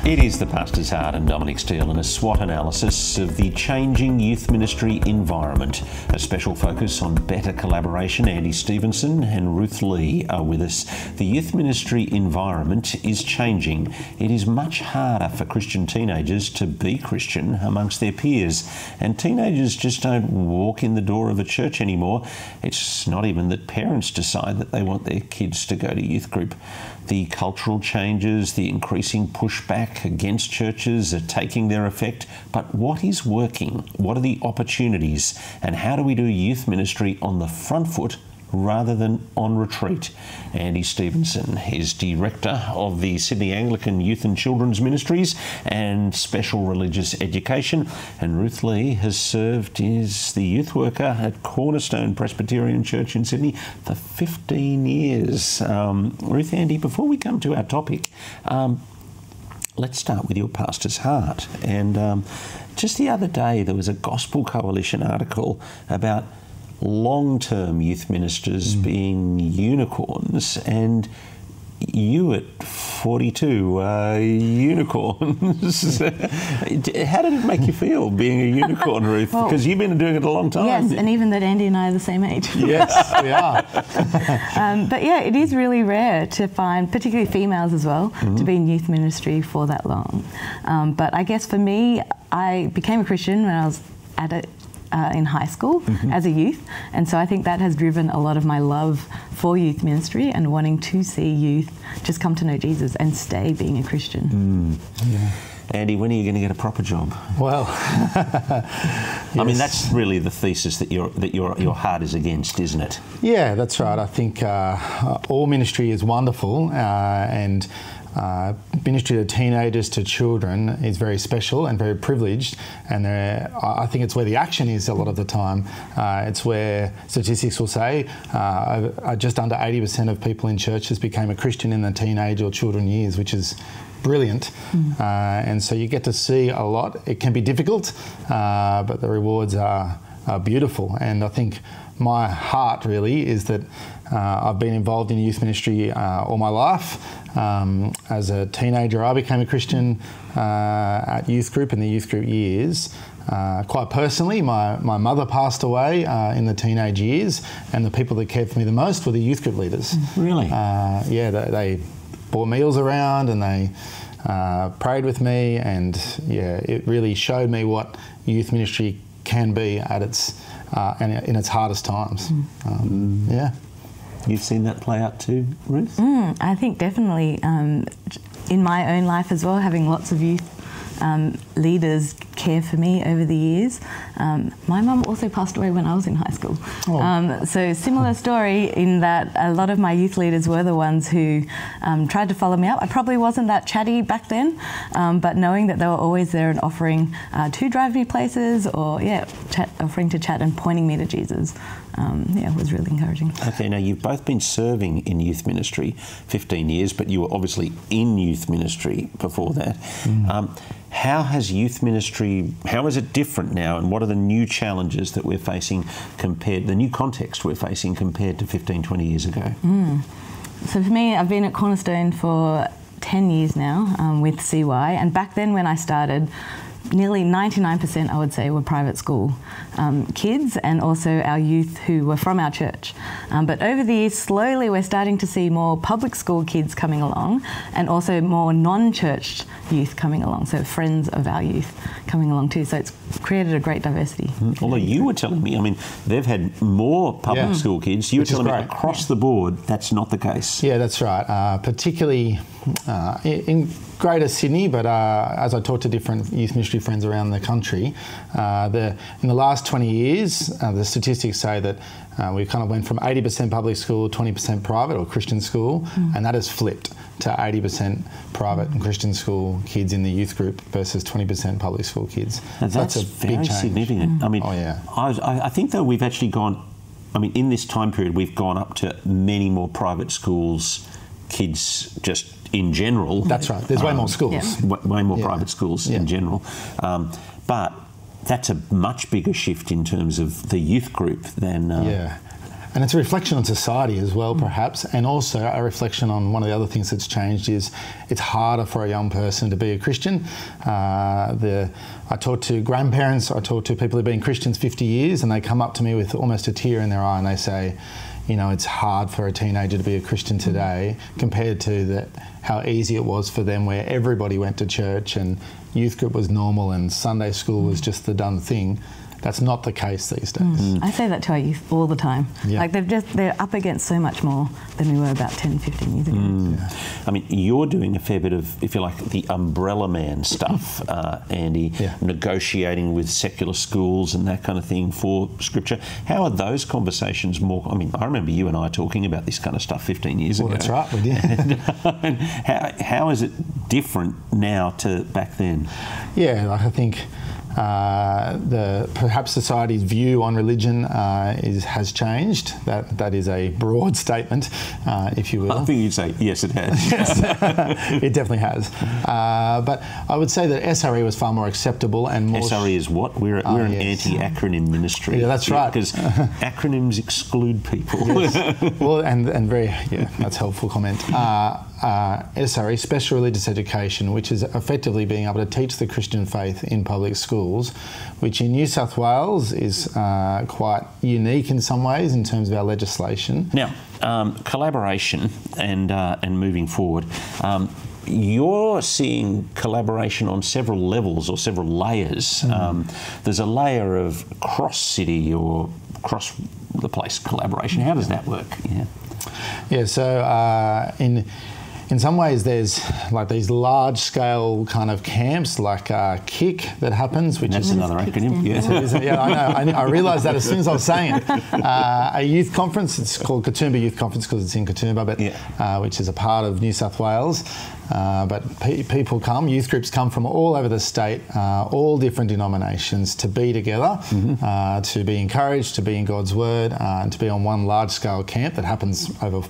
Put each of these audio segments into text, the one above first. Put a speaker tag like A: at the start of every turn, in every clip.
A: It is the Pastor's Heart and Dominic Steele and a SWOT analysis of the changing youth ministry environment. A special focus on better collaboration. Andy Stevenson and Ruth Lee are with us. The youth ministry environment is changing. It is much harder for Christian teenagers to be Christian amongst their peers. And teenagers just don't walk in the door of a church anymore. It's not even that parents decide that they want their kids to go to youth group. The cultural changes, the increasing pushback against churches are taking their effect. But what is working? What are the opportunities? And how do we do youth ministry on the front foot rather than on retreat? Andy Stevenson is Director of the Sydney Anglican Youth and Children's Ministries and Special Religious Education. And Ruth Lee has served as the youth worker at Cornerstone Presbyterian Church in Sydney for 15 years. Ruth, Andy, before we come to our topic, let's start with your pastor's heart. And just the other day, there was a Gospel Coalition article about long-term youth ministers being unicorns, and you at 42 are unicorns. How did it make you feel being a unicorn, Ruth?
B: Well,
A: because you've been doing it a long time.
B: Yes, and even that Andy and I are the same age.
C: Yes, we are.
B: But yeah, it is really rare to find, particularly females as well, to be in youth ministry for that long. But I guess for me, I became a Christian when I was in high school as a youth, and so I think that has driven a lot of my love for youth ministry and wanting to see youth just come to know Jesus and stay being a Christian.
C: Yeah.
A: Andy, when are you going to get a proper job?
C: Well,
A: I mean, that's really the thesis that your heart is against, isn't it?
C: Yeah, that's right. I think all ministry is wonderful, and ministry to teenagers, to children is very special and very privileged, and I think it's where the action is a lot of the time. It's where statistics will say just under 80% of people in churches became a Christian in the teenage or children years, which is brilliant. And so you get to see a lot. It can be difficult, but the rewards are beautiful. And I think my heart really is that I've been involved in youth ministry all my life. As a teenager, I became a Christian at youth group in the youth group years. Quite personally, my mother passed away in the teenage years, and the people that cared for me the most were the youth group leaders.
A: Really?
C: Yeah, they brought meals around and they prayed with me, and yeah, it really showed me what youth ministry can be at its and in its hardest times. Yeah.
A: You've seen that play out too, Ruth?
B: I think definitely in my own life as well, having lots of youth leaders care for me over the years. My mum also passed away when I was in high school. So similar story in that a lot of my youth leaders were the ones who tried to follow me up. I probably wasn't that chatty back then, but knowing that they were always there and offering to drive me places, or offering to chat and pointing me to Jesus, it was really encouraging.
A: Okay, now you've both been serving in youth ministry 15 years, but you were obviously in youth ministry before that. How has youth ministry, how is it different now, and what are the new challenges that we're facing the new context we're facing compared to 15, 20 years ago?
B: So for me, I've been at Cornerstone for 10 years now with CY, and back then when I started, nearly 99%, I would say, were private school kids, and also our youth who were from our church. But over the years, slowly we're starting to see more public school kids coming along, and also more non-church youth coming along, so friends of our youth coming along too. So it's created a great diversity.
A: Although you were telling me, I mean, they've had more public school kids. You were telling me across the board, that's not the case.
C: Yeah, that's right. Particularly in Greater Sydney, but as I talk to different youth ministry friends around the country, in the last 20 years, the statistics say that we kind of went from 80% public school, 20% private or Christian school, and that has flipped to 80% private and Christian school kids in the youth group versus 20% public school kids.
A: Now that's a big change. Significant. I mean, I think though we've actually gone, in this time period, we've gone up to many more private schools, kids just in general.
C: That's right. There's way more schools.
A: Way more private schools in general. But that's a much bigger shift in terms of the youth group than...
C: And it's a reflection on society as well, perhaps, and also a reflection on one of the other things that's changed is it's harder for a young person to be a Christian. I talk to grandparents, I talk to people who've been Christians 50 years, and they come up to me with almost a tear in their eye and they say, you know, it's hard for a teenager to be a Christian today compared to how easy it was for them where everybody went to church and youth group was normal and Sunday school was just the done thing. That's not the case these days.
B: I say that to our youth all the time.
C: Yeah.
B: Like they're up against so much more than we were about 10, 15 years ago.
C: Yeah.
A: I mean, you're doing a fair bit of, if you like, the umbrella man stuff, Andy, negotiating with secular schools and that kind of thing for Scripture. How are those conversations more? I mean, I remember you and I talking about this kind of stuff 15 years ago.
C: Well, that's right, we did.
A: And how is it different now to back then?
C: Yeah, like I think perhaps society's view on religion has changed. That is a broad statement, if you will.
A: I think you'd say yes, it has.
C: Yes. It definitely has. But I would say that SRE was far more acceptable and more.
A: SRE is what? We're an anti-acronym ministry.
C: Yeah, that's right.
A: Because acronyms exclude people.
C: Yes. Well, and that's a helpful comment. SRE, Special Religious Education, which is effectively being able to teach the Christian faith in public schools, which in New South Wales is quite unique in some ways in terms of our legislation.
A: Now, collaboration and moving forward, you're seeing collaboration on several levels or several layers. There's a layer of cross-city or cross-the-place collaboration. How does that work?
C: Yeah, so in some ways there's like these large-scale kind of camps like KIC that happens, which
A: is another acronym.
C: Yeah, I know. I realised that as soon as I was saying it. A youth conference, it's called Katoomba Youth Conference because it's in Katoomba, but which is a part of New South Wales. But people come, youth groups come from all over the state, all different denominations to be together, to be encouraged, to be in God's Word, and to be on one large-scale camp that happens over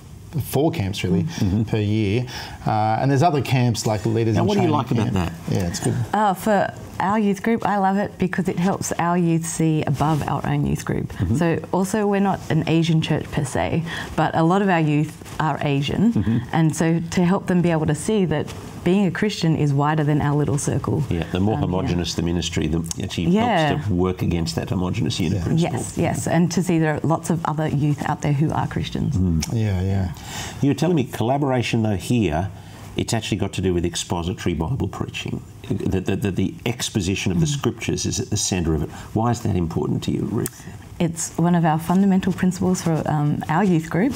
C: 4 camps really per year. And there's other camps like Leaders in Training.
A: Now, what do you like about that?
C: Yeah, it's good.
B: For our youth group, I love it because it helps our youth see above our own youth group. So also we're not an Asian church per se, but a lot of our youth are Asian. And so to help them be able to see that being a Christian is wider than our little circle. Yeah,
A: the more homogenous the ministry, the actually helps to work against that homogenous unit principle.
B: Yes, and to see there are lots of other youth out there who are Christians.
C: Yeah.
A: You were telling me collaboration though here, it's actually got to do with expository Bible preaching. The exposition of the Scriptures is at the centre of it. Why is that important to you, Ruth?
B: It's one of our fundamental principles for our youth group.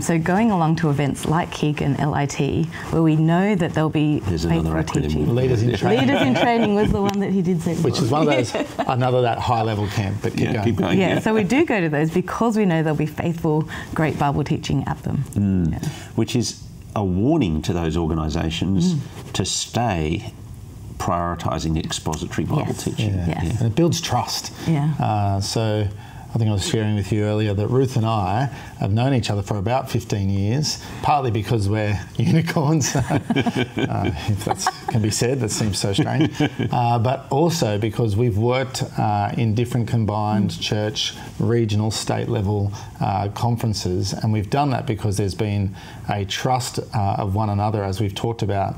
B: So going along to events like KIC and LIT, where we know that there'll be faithful teaching.
C: Leaders in Training.
B: Leaders in Training was the one that he did say before.
C: Which is one of those, another that high-level camp, but keep going.
B: Yeah, so we do go to those because we know there'll be faithful, great Bible teaching at them.
A: Which is a warning to those organisations to stay prioritising expository Bible teaching.
C: And it builds trust. So I think I was sharing with you earlier that Ruth and I have known each other for about 15 years, partly because we're unicorns, if that can be said, that seems so strange, but also because we've worked in different combined church, regional, state level conferences, and we've done that because there's been a trust of one another, as we've talked about,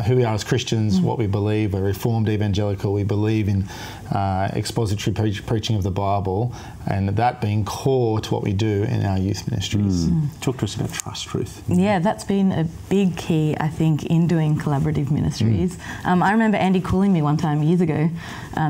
C: who we are as Christians, what we believe. We're Reformed Evangelical. We believe in expository preaching of the Bible, and that being core to what we do in our youth ministries.
A: Talk to us about trust, Ruth.
B: Yeah, that's been a big key, I think, in doing collaborative ministries. I remember Andy calling me one time years ago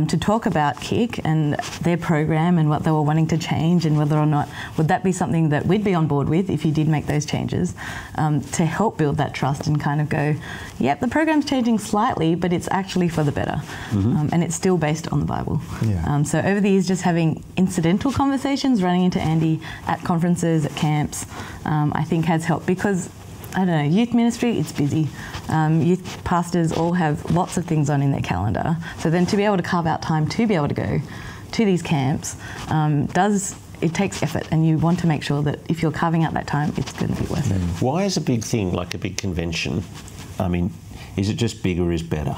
B: to talk about KIC and their program and what they were wanting to change and whether or not would that be something that we'd be on board with if you did make those changes, to help build that trust and kind of go, yep, the program's changing slightly, but it's actually for the better. And it's still based on the Bible. So over the years, just having incidental conversations, running into Andy at conferences, at camps, I think has helped because, I don't know, youth ministry, it's busy. Youth pastors all have lots of things on in their calendar. So then to be able to carve out time to be able to go to these camps it takes effort, and you want to make sure that if you're carving out that time, it's going to be worth it.
A: Why is a big thing like a big convention, I mean, is it just bigger is better?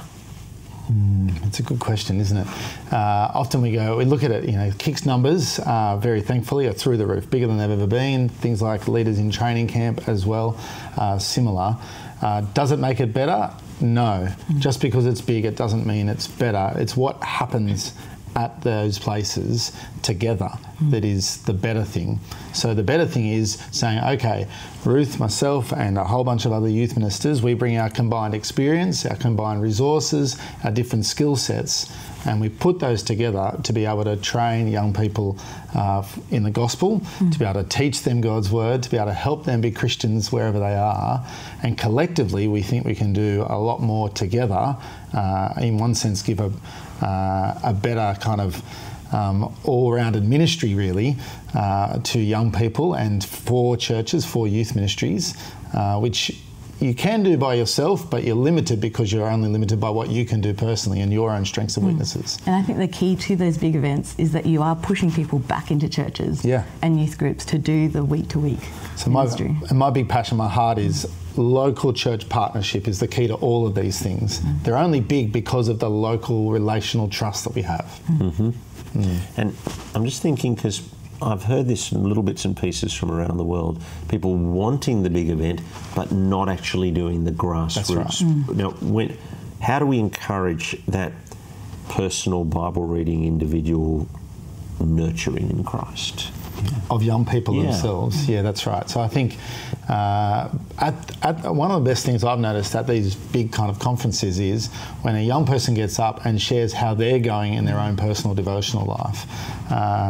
C: It's a good question, isn't it? Often we look at it, Kick's numbers, very thankfully, are through the roof, bigger than they've ever been. Things like leaders in training camp as well, similar. Does it make it better? No. Just because it's big, it doesn't mean it's better. It's what happens at those places together that is the better thing. So the better thing is saying, okay, Ruth, myself and a whole bunch of other youth ministers, we bring our combined experience, our combined resources, our different skill sets, and we put those together to be able to train young people in the gospel, to be able to teach them God's word, to be able to help them be Christians wherever they are. And collectively, we think we can do a lot more together, in one sense give a better kind of all-rounded ministry really to young people and for churches, for youth ministries, which you can do by yourself, but you're limited because you're only limited by what you can do personally and your own strengths and weaknesses.
B: And I think the key to those big events is that you are pushing people back into churches and youth groups to do the week-to-week ministry.
C: My big passion, my heart is local church partnership is the key to all of these things. They're only big because of the local relational trust that we have.
A: And I'm just thinking, because I've heard this in little bits and pieces from around the world, people wanting the big event but not actually doing the grassroots. Now, how do we encourage that personal Bible reading, individual nurturing in Christ?
C: Of young people themselves. Yeah, that's right. So I think at one of the best things I've noticed at these big kind of conferences is when a young person gets up and shares how they're going in their own personal devotional life.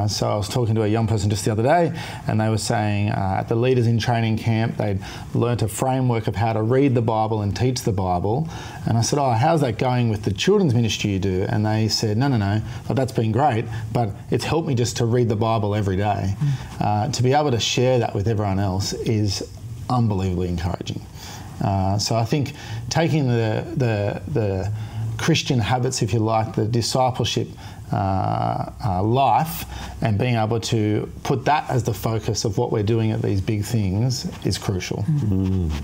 C: So I was talking to a young person just the other day, and they were saying at the Leaders in Training camp they'd learnt a framework of how to read the Bible and teach the Bible. And I said, how's that going with the children's ministry you do? And they said, no, well, that's been great, but it's helped me just to read the Bible every day. To be able to share that with everyone else is unbelievably encouraging. So I think taking the Christian habits, if you like, the discipleship life, and being able to put that as the focus of what we're doing at these big things is crucial.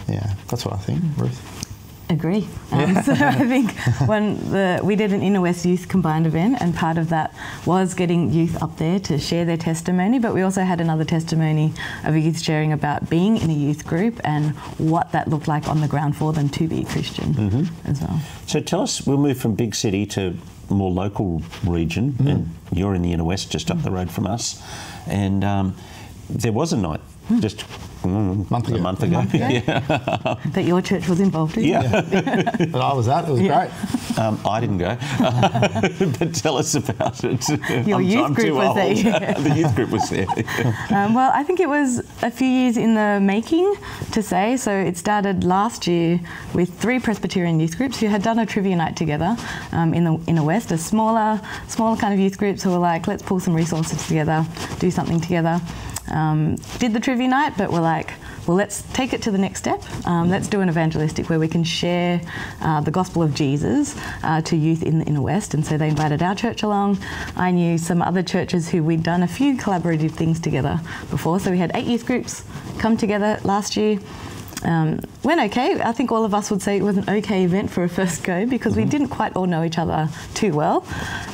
C: Yeah, that's what I think, Ruth.
B: Agree. So I think when we did an Inner West Youth Combined event, and part of that was getting youth up there to share their testimony, but we also had another testimony of a youth sharing about being in a youth group and what that looked like on the ground for them to be Christian as well.
A: So tell us, we'll move from big city to more local region, and you're in the Inner West, just up the road from us, and there was a night just a month ago.
B: That your church was involved in.
C: That I was at. It was great.
A: I didn't go, but tell us about it.
B: Your youth group was there.
A: The youth group was there.
B: Well, I think it was a few years in the making, to say. So it started last year with 3 Presbyterian youth groups who had done a trivia night together in the Inner West, a smaller kind of youth groups who were like, let's pull some resources together, do something together. Did the trivia night, but we're like, well, let's take it to the next step. Let's do an evangelistic where we can share the gospel of Jesus to youth in the Inner West. And so they invited our church along. I knew some other churches who we'd done a few collaborative things together before. So we had 8 youth groups come together last year. Went okay. I think all of us would say it was an okay event for a first go because we didn't quite all know each other too well.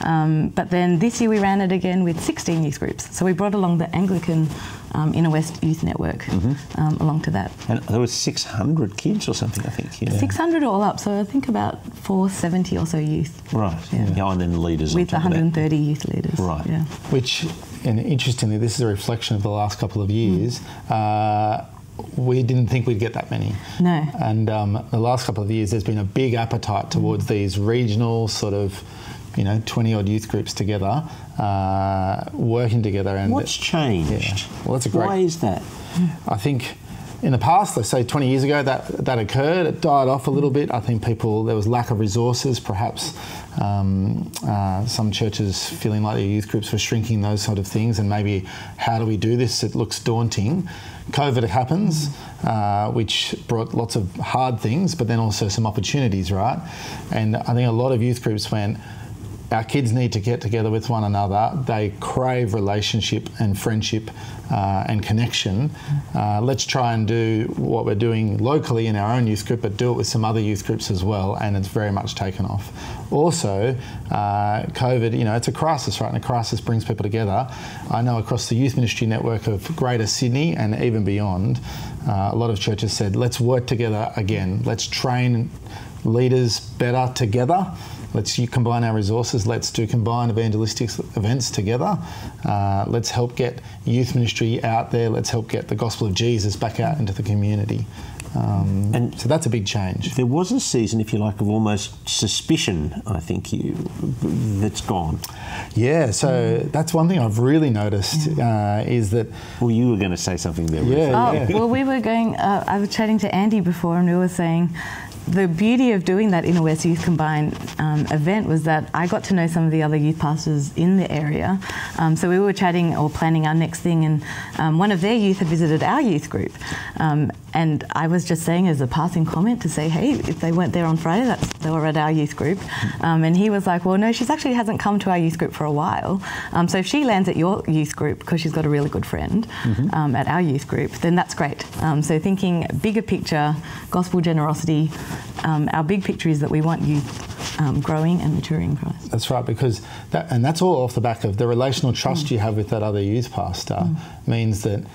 B: But then this year we ran it again with 16 youth groups. So we brought along the Anglican Inner West Youth Network along to that.
A: And there was 600 kids or something, I think. Yeah.
B: 600 all up, so I think about 470 or so youth.
A: Right. Yeah, and then leaders.
B: With 130 youth leaders.
A: Right.
B: Yeah.
C: Which, and interestingly, this is a reflection of the last couple of years. We didn't think we'd get that many.
B: No.
C: And the last couple of years, there's been a big appetite towards these regional sort of, 20-odd youth groups together, working together. And
A: what's changed?
C: Yeah. Well, that's a great.
A: Why is that?
C: I think in the past, let's say 20 years ago, that occurred. It died off a little bit. I think there was lack of resources, perhaps some churches feeling like their youth groups were shrinking, those sort of things, and maybe how do we do this? It looks daunting. COVID happens, which brought lots of hard things, but then also some opportunities, right? And I think a lot of youth groups went, our kids need to get together with one another. They crave relationship and friendship and connection. Let's try and do what we're doing locally in our own youth group, but do it with some other youth groups as well, and it's very much taken off. Also, COVID, it's a crisis, right? And a crisis brings people together. I know across the youth ministry network of Greater Sydney and even beyond, a lot of churches said, let's work together again. Let's train leaders better together. Let's combine our resources. Let's do combined evangelistic events together. Let's help get youth ministry out there. Let's help get the gospel of Jesus back out into the community. And so that's a big change.
A: There was a season, if you like, of almost suspicion, I think, that's gone.
C: Yeah, so that's one thing I've really noticed is that...
A: Well, you were going to say something there.
B: Well, we were going... I was chatting to Andy before, and we were saying... The beauty of doing that Inner West Youth Combined event was that I got to know some of the other youth pastors in the area. So we were chatting or planning our next thing, and one of their youth had visited our youth group. And I was just saying as a passing comment to say, hey, if they weren't there on Friday, they were at our youth group. And he was like, well, no, she actually hasn't come to our youth group for a while. So if she lands at your youth group because she's got a really good friend at our youth group, then that's great. So thinking bigger picture, gospel generosity, our big picture is that we want youth growing and maturing in Christ.
C: That's right, because that's all off the back of the relational trust you have with that other youth pastor means that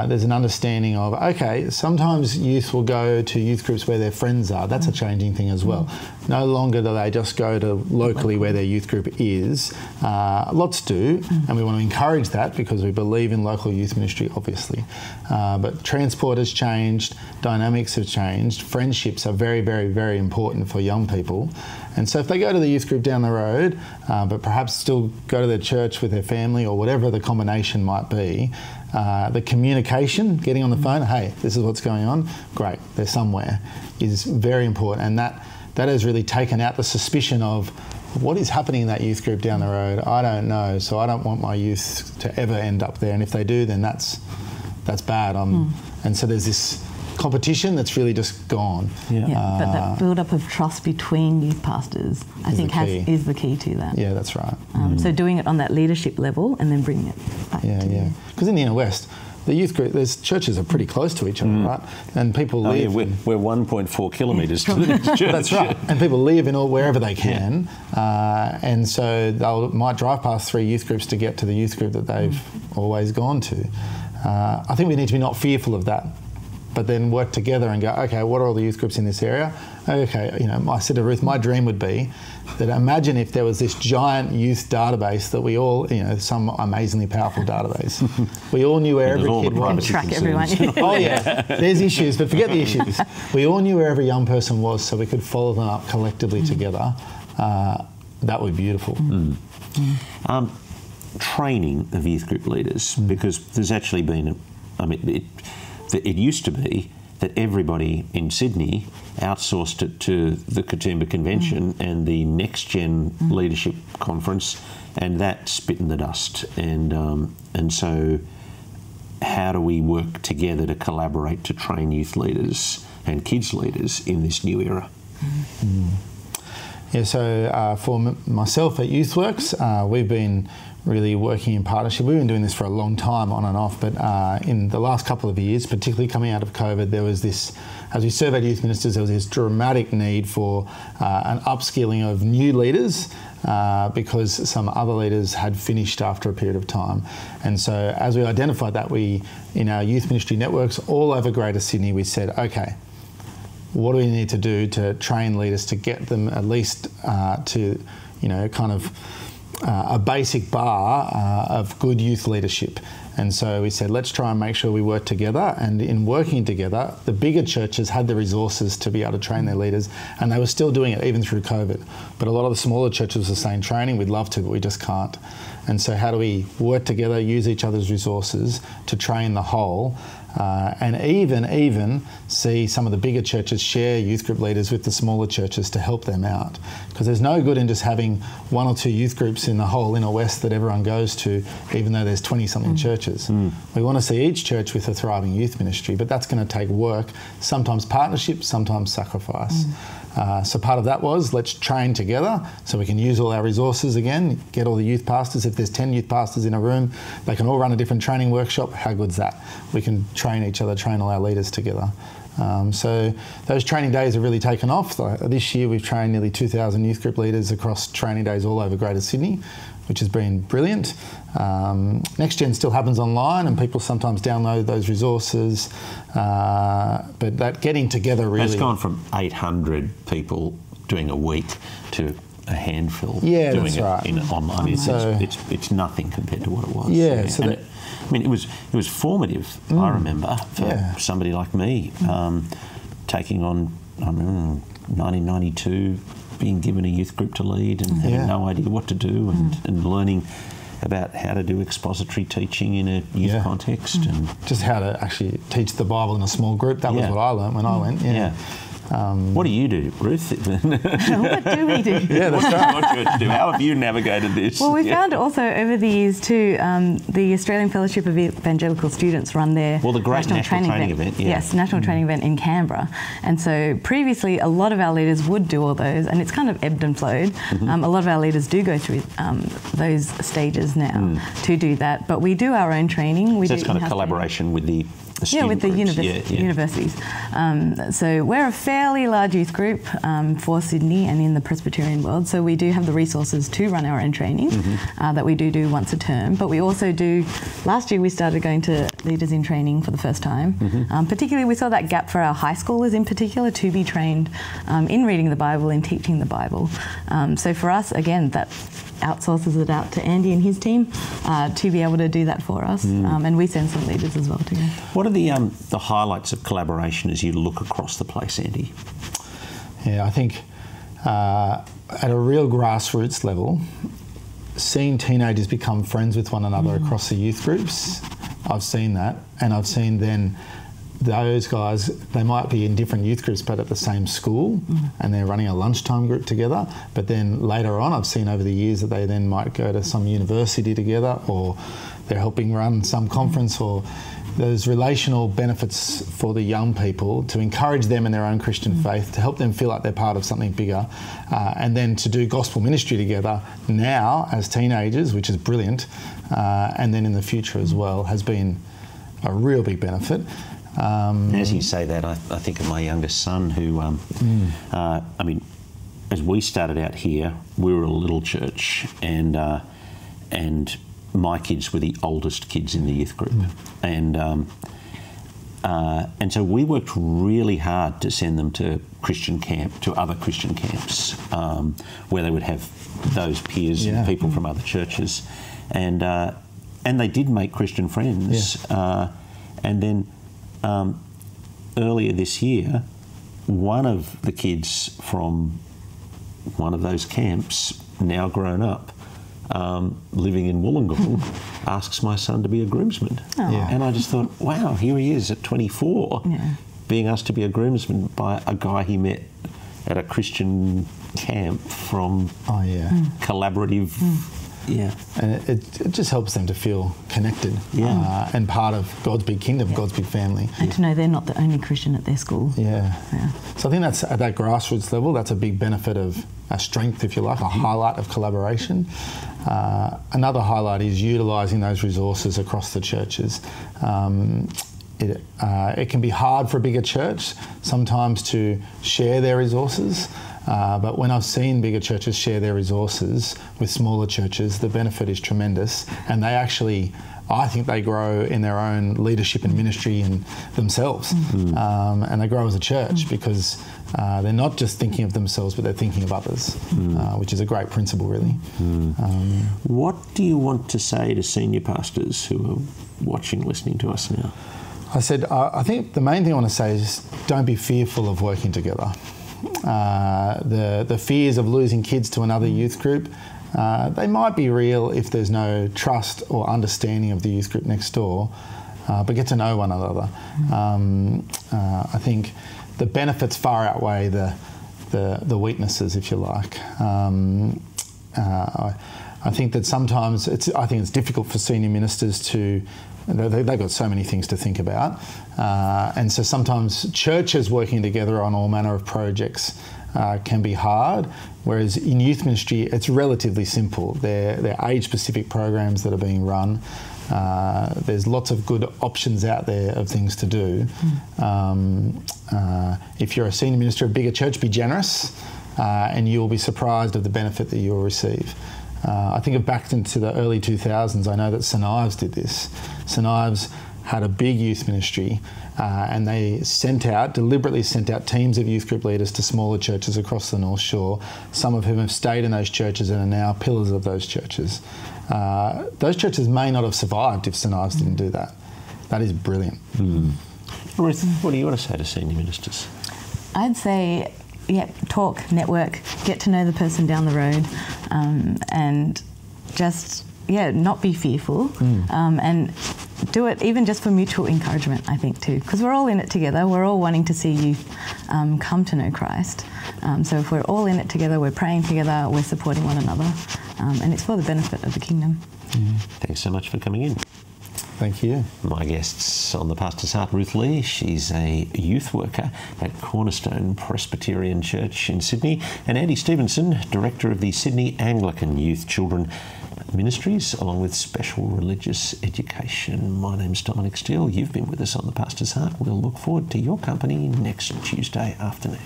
C: there's an understanding of, okay, sometimes youth will go to youth groups where their friends are. That's a changing thing as well. No longer do they just go to locally where their youth group is. Lots do, and we want to encourage that because we believe in local youth ministry, obviously. But transport has changed, dynamics have changed, friendships are very, very, very important for young people. And so if they go to the youth group down the road, but perhaps still go to their church with their family or whatever the combination might be, the communication, getting on the phone, hey, this is what's going on, great, they're somewhere, is very important. And that has really taken out the suspicion of what is happening in that youth group down the road. I don't know, so I don't want my youth to ever end up there. And if they do, then that's bad. And so there's this competition that's really just gone.
B: But that build-up of trust between youth pastors, I think, is the key to that.
C: Yeah, that's right.
B: So doing it on that leadership level and then bringing it back to
C: because in the Inner West, the youth group, there's churches are pretty close to each other, right? And people live...
A: we're 1.4 kilometres to the next church.
C: That's right. And people live in wherever they can. And so they might drive past 3 youth groups to get to the youth group that they've always gone to. I think we need to be not fearful of that, but then work together and go, okay, what are all the youth groups in this area? Okay, I said to Ruth, my dream would be that imagine if there was this giant youth database that we all, some amazingly powerful database. We all knew where every kid was.
B: Track everyone.
C: Oh yeah, there's issues, but forget the issues. We all knew where every young person was so we could follow them up collectively together. That would be beautiful.
A: Training of youth group leaders, because there's actually been, it used to be that everybody in Sydney outsourced it to the Katoomba Convention and the Next Gen Leadership Conference, and that spit in the dust. And so how do we work together to collaborate to train youth leaders and kids leaders in this new era?
C: Yeah, so for myself at Youthworks, we've been really working in partnership. We've been doing this for a long time, on and off, but in the last couple of years, particularly coming out of COVID, there was this, as we surveyed youth ministers, there was this dramatic need for an upskilling of new leaders because some other leaders had finished after a period of time. And so as we identified that, we, in our youth ministry networks all over Greater Sydney, we said, okay, what do we need to do to train leaders to get them at least to, a basic bar of good youth leadership. And so we said, let's try and make sure we work together. And in working together, the bigger churches had the resources to be able to train their leaders, and they were still doing it even through COVID. But a lot of the smaller churches were saying, training, we'd love to, but we just can't. And so how do we work together, use each other's resources to train the whole, and even see some of the bigger churches share youth group leaders with the smaller churches to help them out. Because there's no good in just having 1 or 2 youth groups in the whole Inner West that everyone goes to, even though there's 20-something churches. We want to see each church with a thriving youth ministry, but that's going to take work, sometimes partnership, sometimes sacrifice. So part of that was, let's train together so we can use all our resources again, get all the youth pastors. If there's 10 youth pastors in a room, they can all run a different training workshop. How good's that? We can train each other, train all our leaders together. So those training days have really taken off. This year we've trained nearly 2,000 youth group leaders across training days all over Greater Sydney, which has been brilliant. Next Gen still happens online and people sometimes download those resources, but that getting together really...
A: It's gone from 800 people doing a week to a handful doing
C: that's right.
A: it online.
C: So,
A: it's nothing compared to what it was.
C: Yeah, so
A: and it was formative, I remember, for somebody like me, taking on, 1992, being given a youth group to lead and having no idea what to do and learning about how to do expository teaching in a youth context. And
C: just how to actually teach the Bible in a small group. That was what I learned when I went.
A: What do you do, Ruth?
B: What do we do?
C: Yeah, that's right.
A: What church do? How have you navigated this?
B: Well, we found also over the years too, the Australian Fellowship of Evangelical Students run their
A: the great national training event.
B: Yes, national training event in Canberra. And so previously, a lot of our leaders would do all those, and it's kind of ebbed and flowed. A lot of our leaders do go through those stages now to do that, but we do our own training.
A: So it's kind of collaboration with the
B: with the universities. So we're a fairly large youth group for Sydney and in the Presbyterian world. So we do have the resources to run our own training that we do once a term. But we also do, last year we started going to Leaders in Training for the first time. Particularly we saw that gap for our high schoolers in particular to be trained in reading the Bible and teaching the Bible. So for us, again, that outsources it out to Andy and his team to be able to do that for us. And we send some leaders as well to go.
A: What are the highlights of collaboration as you look across the place, Andy?
C: Yeah, I think at a real grassroots level, seeing teenagers become friends with one another across the youth groups, I've seen that. And I've seen then those guys, they might be in different youth groups but at the same school and they're running a lunchtime group together, but then later on I've seen over the years that they then might go to some university together or they're helping run some conference, or those relational benefits for the young people to encourage them in their own Christian faith, to help them feel like they're part of something bigger, and then to do gospel ministry together now as teenagers, which is brilliant, and then in the future as well, has been a real big benefit.
A: As you say that, I think of my youngest son who, I mean, as we started out here, we were a little church and my kids were the oldest kids in the youth group. And so we worked really hard to send them to other Christian camps, where they would have those peers and people from other churches. And they did make Christian friends. And then earlier this year, one of the kids from one of those camps, now grown up, living in Wollongong, asks my son to be a groomsman. And I just thought, wow, here he is at 24, being asked to be a groomsman by a guy he met at a Christian camp from collaborative.
C: And it just helps them to feel connected and part of God's big kingdom, God's big family.
B: And to know they're not the only Christian at their school.
C: So I think that's at that grassroots level, that's a big benefit of a strength, if you like, a highlight of collaboration. Another highlight is utilising those resources across the churches. It can be hard for a bigger church sometimes to share their resources. But when I've seen bigger churches share their resources with smaller churches, the benefit is tremendous. And they actually, I think they grow in their own leadership and ministry and themselves. And they grow as a church because they're not just thinking of themselves, but they're thinking of others, which is a great principle, really.
A: What do you want to say to senior pastors who are watching, listening to us now?
C: I think the main thing I want to say is don't be fearful of working together. The fears of losing kids to another youth group, they might be real if there's no trust or understanding of the youth group next door, but get to know one another. I think the benefits far outweigh the weaknesses, if you like. I think that sometimes it's difficult for senior ministers to. They've got so many things to think about. And so sometimes churches working together on all manner of projects can be hard, whereas in youth ministry it's relatively simple. They're age-specific programs that are being run. There's lots of good options out there of things to do. If you're a senior minister of a bigger church, be generous, and you'll be surprised of the benefit that you'll receive. I think of back into the early 2000s, I know that St Ives did this. St Ives had a big youth ministry, and they deliberately sent out teams of youth group leaders to smaller churches across the North Shore, some of whom have stayed in those churches and are now pillars of those churches. Those churches may not have survived if St Ives didn't do that. That is brilliant.
A: Ruth, what do you want to say to senior ministers?
B: I'd say, talk, network, get to know the person down the road, and just, not be fearful, and do it even just for mutual encouragement, I think, too, because we're all in it together. We're all wanting to see youth come to know Christ. So if we're all in it together, we're praying together, we're supporting one another, and it's for the benefit of the kingdom.
A: Thanks so much for coming in.
C: Thank you.
A: My guests on the Pastor's Heart, Ruth Lee. She's a youth worker at Cornerstone Presbyterian Church in Sydney, and Andy Stevenson, Director of the Sydney Anglican Youth Children Ministries, along with special religious education. My name's Dominic Steele. You've been with us on the Pastor's Heart. We'll look forward to your company next Tuesday afternoon.